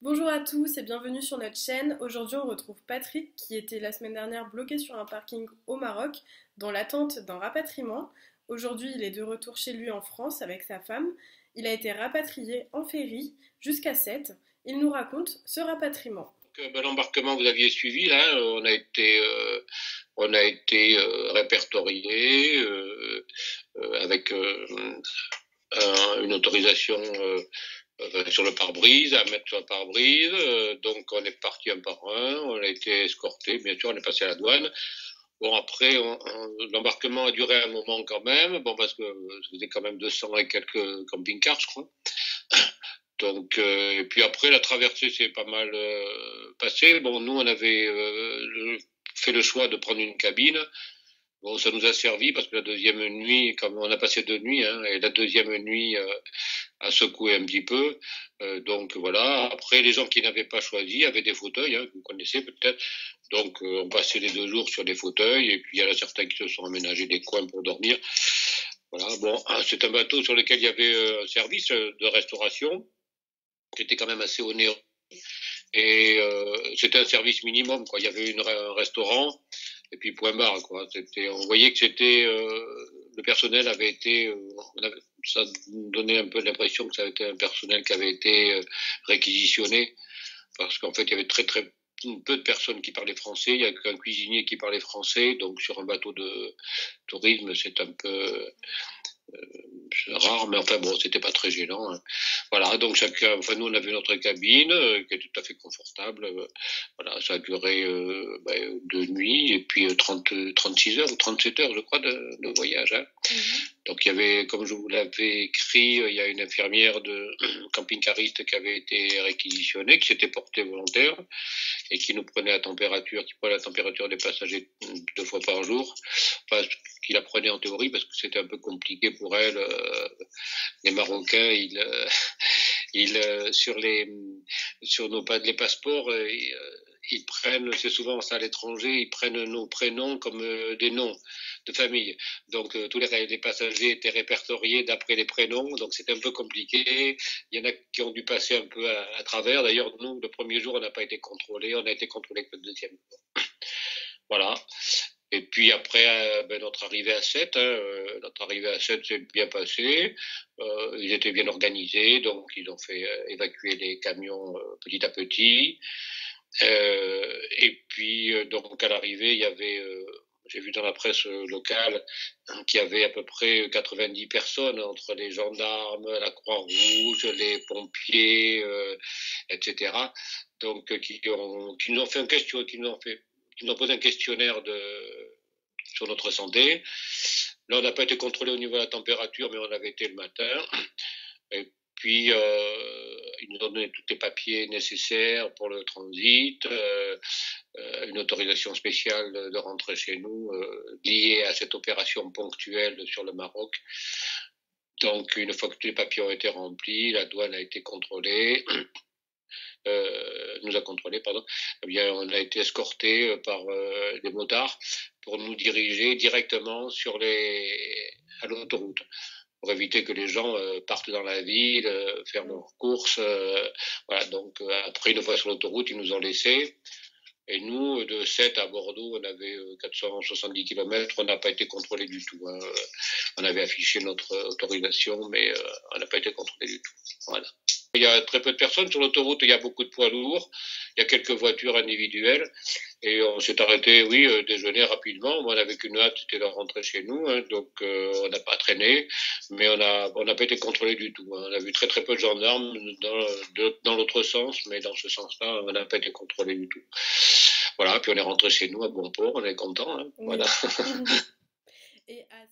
Bonjour à tous et bienvenue sur notre chaîne. Aujourd'hui, on retrouve Patrick qui était la semaine dernière bloqué sur un parking au Maroc dans l'attente d'un rapatriement. Aujourd'hui, il est de retour chez lui en France avec sa femme. Il a été rapatrié en ferry jusqu'à Sète. Il nous raconte ce rapatriement. L'embarquement que vous aviez suivi, là, on a été répertorié avec une autorisation sur le pare-brise, à mettre sur le pare-brise. Donc on est parti un par un, on a été escorté, bien sûr, on est passé à la douane. Bon, après, l'embarquement a duré un moment quand même, bon, parce que c'était quand même 200 et quelques camping-cars, je crois. Donc, et puis après, la traversée s'est pas mal passée. Bon, nous, on avait fait le choix de prendre une cabine. Bon, ça nous a servi parce que la deuxième nuit, comme on a passé 2 nuits, hein, et la deuxième nuit a secoué un petit peu. Donc voilà. Après, les gens qui n'avaient pas choisi avaient des fauteuils, hein, que vous connaissez peut-être. Donc, on passait les 2 jours sur des fauteuils, et puis il y en a certains qui se sont aménagés des coins pour dormir. Voilà. Bon, c'est un bateau sur lequel il y avait un service de restauration qui était quand même assez onéreux. Et c'était un service minimum, quoi. Il y avait un restaurant, et puis point barre, quoi. On voyait que le personnel avait été, ça donnait un peu l'impression que ça avait été un personnel qui avait été réquisitionné, parce qu'en fait, il y avait très très peu de personnes qui parlaient français. Il y a qu'un cuisinier qui parlait français, donc sur un bateau de tourisme, c'est un peu rare, mais enfin bon, c'était pas très gênant, hein. Voilà, donc enfin nous on avait notre cabine qui est tout à fait confortable. Voilà, ça a duré 2 nuits et puis 36 heures ou 37 heures, je crois, de voyage, hein. Donc il y avait, comme je vous l'avais écrit, il y a une infirmière de camping-cariste qui avait été réquisitionnée, qui s'était portée volontaire et qui nous prenait qui prenait la température des passagers 2 fois par jour. Enfin, qui la prenait en théorie parce que c'était un peu compliqué pour elle. Les Marocains, sur les passeports, ils prennent, c'est souvent ça à l'étranger, ils prennent nos prénoms comme des noms de famille. Donc tous les passagers étaient répertoriés d'après les prénoms, donc c'était un peu compliqué. Il y en a qui ont dû passer un peu à travers. D'ailleurs, nous, le premier jour, on n'a pas été contrôlés, on a été contrôlés que le deuxième jour. Voilà. Et puis après, notre arrivée à Sète, s'est bien passée. Ils étaient bien organisés, donc ils ont fait évacuer les camions petit à petit. Et puis, donc à l'arrivée, il y avait, j'ai vu dans la presse locale, qu'il y avait à peu près 90 personnes entre les gendarmes, la Croix-Rouge, les pompiers, etc. Donc, qui nous ont fait qui nous ont posé un questionnaire sur notre santé. Là, on n'a pas été contrôlé au niveau de la température, mais on avait été le matin. Et puis, ils nous ont donné tous les papiers nécessaires pour le transit, une autorisation spéciale de rentrer chez nous, liée à cette opération ponctuelle sur le Maroc. Donc, une fois que tous les papiers ont été remplis, la douane a été contrôlée. Nous a contrôlés, pardon. Eh bien, on a été escorté par des motards pour nous diriger directement à l'autoroute, pour éviter que les gens partent dans la ville, faire leurs courses. Voilà, donc après, une fois sur l'autoroute, ils nous ont laissés. Et nous, de Sète à Bordeaux, on avait 470 km, on n'a pas été contrôlé du tout, hein. On avait affiché notre autorisation, mais on n'a pas été contrôlé du tout. Voilà. Il y a très peu de personnes sur l'autoroute, il y a beaucoup de poids lourds, il y a quelques voitures individuelles, et on s'est arrêté, oui, déjeuner rapidement. Moi, on avait qu'une hâte, c'était de rentrer chez nous, hein, donc on n'a pas traîné, mais on n'a pas été contrôlé du tout, hein. On a vu très très peu de gendarmes dans l'autre sens, mais dans ce sens-là, on n'a pas été contrôlé du tout. Voilà, puis on est rentré chez nous à bon port, on est content, hein, Oui. voilà. Et à